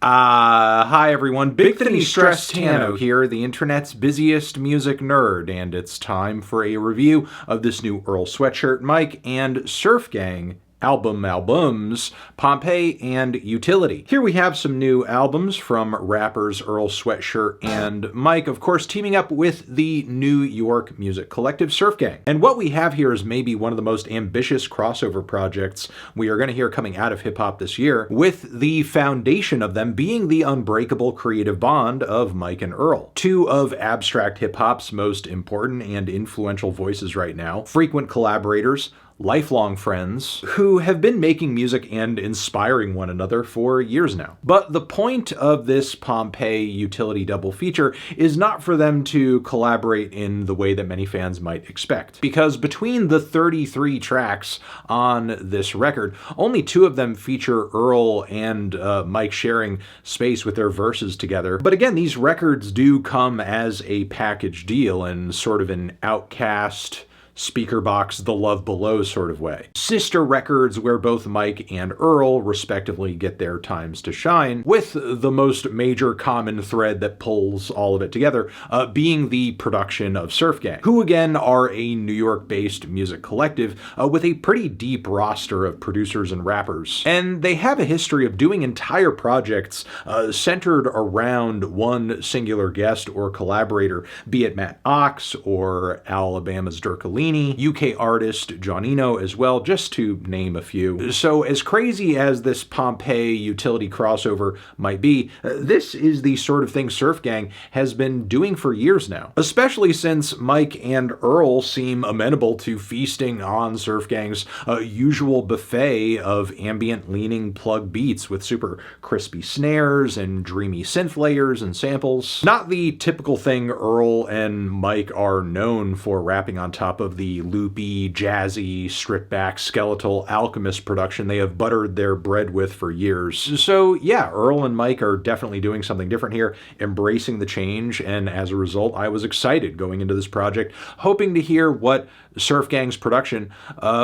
Hi everyone, Big Finny Stress Tano here, the internet's busiest music nerd, and it's time for a review of this new Earl Sweatshirt, Mike and Surf Gang albums, Pompeii and Utility. Here we have some new albums from rappers Earl Sweatshirt and Mike, of course, teaming up with the New York music collective Surf Gang. And what we have here is maybe one of the most ambitious crossover projects we are going to hear coming out of hip-hop this year, with the foundation of them being the unbreakable creative bond of Mike and Earl. Two of abstract hip-hop's most important and influential voices right now, frequent collaborators, lifelong friends who have been making music and inspiring one another for years now. But the point of this Pompeii Utility double feature is not for them to collaborate in the way that many fans might expect. Because between the 33 tracks on this record, only 2 of them feature Earl and Mike sharing space with their verses together. But again, these records do come as a package deal in sort of an Outcast, Speaker Box, The Love Below sort of way. Sister records where both Mike and Earl respectively get their times to shine, with the most major common thread that pulls all of it together being the production of Surf Gang, who again are a New York-based music collective with a pretty deep roster of producers and rappers. And they have a history of doing entire projects centered around one singular guest or collaborator, be it Matt Ox or Alabama's Dirk UK artist Johnino as well, just to name a few. So as crazy as this Pompeii Utility crossover might be, this is the sort of thing Surf Gang has been doing for years now, especially since Mike and Earl seem amenable to feasting on Surf Gang's usual buffet of ambient-leaning plug beats with super crispy snares and dreamy synth layers and samples. Not the typical thing Earl and Mike are known for rapping on top of the loopy, jazzy, stripped-back, skeletal Alchemist production they have buttered their bread with for years. So yeah, Earl and Mike are definitely doing something different here, embracing the change, and as a result, I was excited going into this project, hoping to hear what Surf Gang's production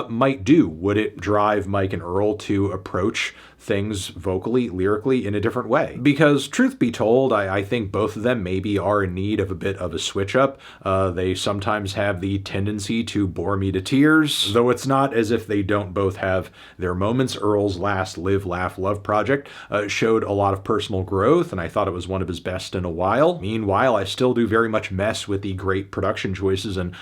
might do. Would it drive Mike and Earl to approach things vocally, lyrically in a different way? Because truth be told, I think both of them maybe are in need of a bit of a switch up. They sometimes have the tendency to bore me to tears, though it's not as if they don't both have their moments. Earl's last Live, Laugh, Love project showed a lot of personal growth, and I thought it was one of his best in a while. Meanwhile, I still do very much mess with the great production choices and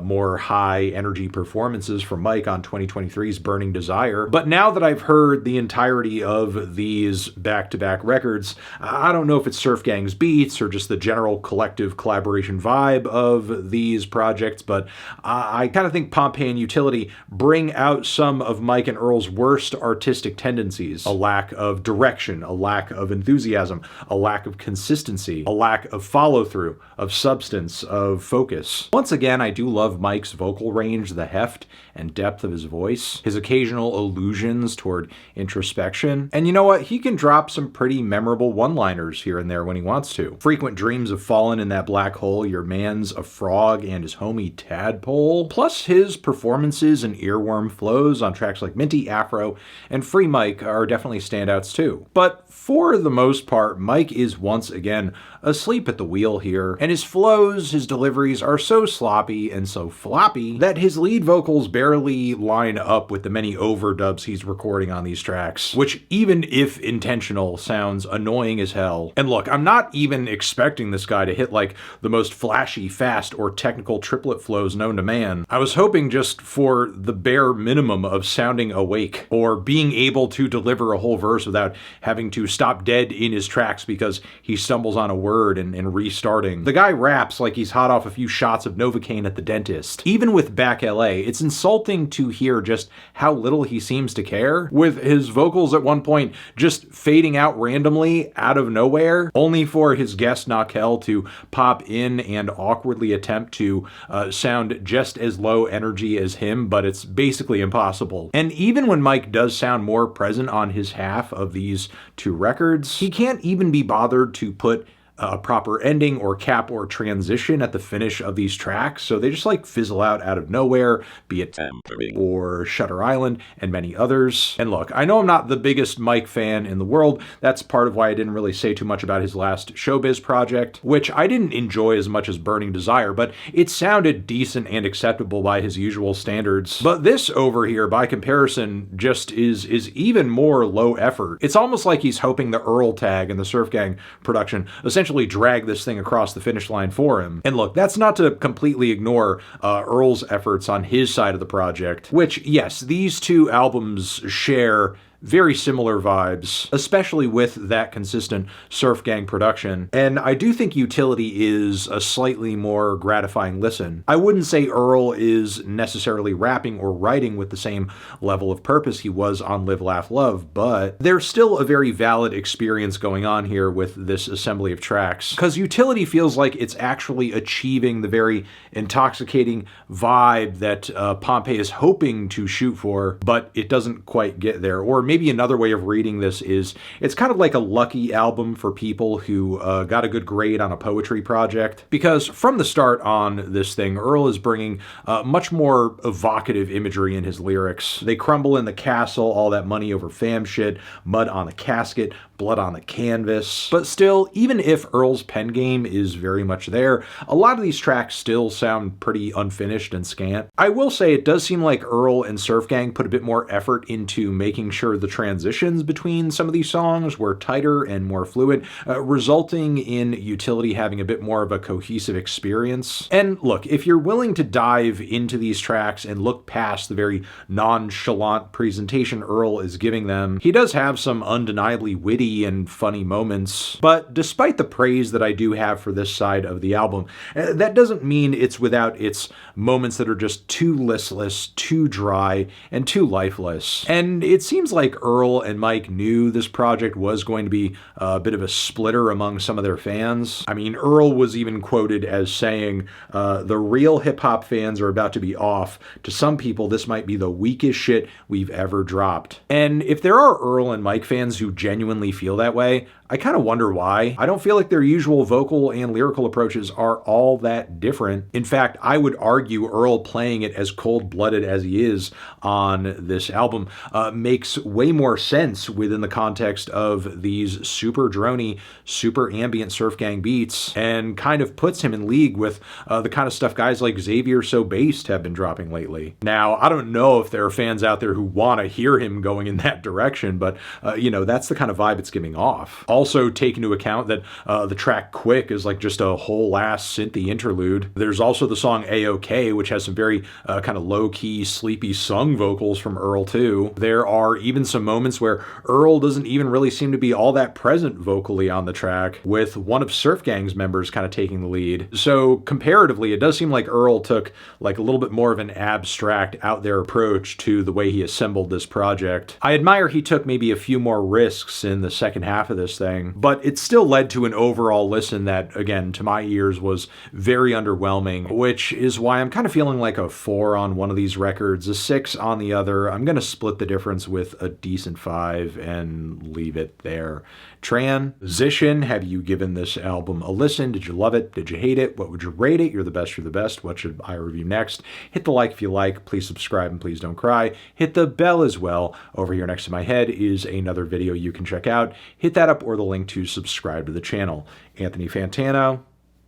more high energy performances from Mike on 2023's Burning Desire. But now that I've heard the entirety of these back-to-back records, I don't know if it's Surf Gang's beats or just the general collective collaboration vibe of these projects, but I kind of think Pompeii and Utility bring out some of Mike and Earl's worst artistic tendencies. A lack of direction, a lack of enthusiasm, a lack of consistency, a lack of follow-through, of substance, of focus. Once again, I do love Mike's vocal range, the heft and depth of his voice, his occasional allusions toward introspection, and you know what? He can drop some pretty memorable one-liners here and there when he wants to. Frequent dreams of falling in that black hole, your man's a frog and his homie tadpole, plus his performances and earworm flows on tracks like Minty, Afro, and Free Mike are definitely standouts too. But for the most part, Mike is once again asleep at the wheel here, and his flows, his deliveries are so sloppy and so floppy that his lead vocals barely line up with the many overdubs he's recording on these tracks, which, even if intentional, sounds annoying as hell. And look, I'm not even expecting this guy to hit like the most flashy, fast, or technical triplet flows known to man. I was hoping just for the bare minimum of sounding awake, or being able to deliver a whole verse without having to stop dead in his tracks because he stumbles on a word and restarting. The guy raps like he's hot off a few shots of Novocaine at the dentist. Even with Back LA, it's insulting to hear just how little he seems to care, with his vocals at one point just fading out randomly out of nowhere, only for his guest Nakel to pop in and awkwardly attempt to sound just as low energy as him, but it's basically impossible. And even when Mike does sound more present on his half of these 2 records, he can't even be bothered to put a proper ending or cap or transition at the finish of these tracks, so they just like fizzle out of nowhere, be it Tampering or Shutter Island and many others. And look, I know I'm not the biggest Mike fan in the world. That's part of why I didn't really say too much about his last showbiz project, which I didn't enjoy as much as Burning Desire, but it sounded decent and acceptable by his usual standards. But this over here, by comparison, just is even more low effort. It's almost like he's hoping the Earl tag and the Surf Gang production essentially drag this thing across the finish line for him. And look, that's not to completely ignore Earl's efforts on his side of the project, which, yes, these two albums share very similar vibes, especially with that consistent Surf Gang production. And I do think Utility is a slightly more gratifying listen. I wouldn't say Earl is necessarily rapping or writing with the same level of purpose he was on Live, Laugh, Love, but there's still a very valid experience going on here with this assembly of tracks, because Utility feels like it's actually achieving the very intoxicating vibe that POMPEII is hoping to shoot for, but it doesn't quite get there. Or maybe another way of reading this is it's kind of like a lucky album for people who got a good grade on a poetry project, because from the start on this thing, Earl is bringing much more evocative imagery in his lyrics. They crumble in the castle, all that money over fam shit, mud on the casket, blood on the canvas. But still, even if Earl's pen game is very much there, a lot of these tracks still sound pretty unfinished and scant. I will say it does seem like Earl and Surf Gang put a bit more effort into making sure the transitions between some of these songs were tighter and more fluid, resulting in Utility having a bit more of a cohesive experience. And look, if you're willing to dive into these tracks and look past the very nonchalant presentation Earl is giving them, he does have some undeniably witty and funny moments. But despite the praise that I do have for this side of the album, that doesn't mean it's without its moments that are just too listless, too dry, and too lifeless. And it seems like Earl and Mike knew this project was going to be a bit of a splitter among some of their fans. I mean, Earl was even quoted as saying, the real hip-hop fans are about to be off. To some people, this might be the weakest shit we've ever dropped. And if there are Earl and Mike fans who genuinely feel that way, I kind of wonder why. I don't feel like their usual vocal and lyrical approaches are all that different. In fact, I would argue Earl playing it as cold-blooded as he is on this album makes way more sense within the context of these super droney, super ambient Surf Gang beats, and kind of puts him in league with the kind of stuff guys like Xavier So Based have been dropping lately. Now, I don't know if there are fans out there who want to hear him going in that direction, but you know, that's the kind of vibe it's giving off. Also, take into account that the track QUIKK is like just a whole ass synthy interlude. There's also the song A-OK, which has some very kind of low-key, sleepy sung vocals from Earl too. There are even some moments where Earl doesn't even really seem to be all that present vocally on the track, with one of Surf Gang's members kind of taking the lead. So comparatively, it does seem like Earl took like a little bit more of an abstract, out there approach to the way he assembled this project. I admire he took maybe a few more risks in the second half of this thing, but it still led to an overall listen that, again, to my ears was very underwhelming, which is why I'm kind of feeling like a 4 on one of these records, a 6 on the other. I'm going to split the difference with a decent 5 and leave it there. Transition, have you given this album a listen? Did you love it? Did you hate it? What would you rate it? You're the best, you're the best. What should I review next? Hit the like if you like. Please subscribe and please don't cry. Hit the bell as well. Over here next to my head is another video you can check out. Hit that up or the link to subscribe to the channel. Anthony Fantano,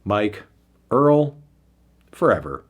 Mike, Earl, forever.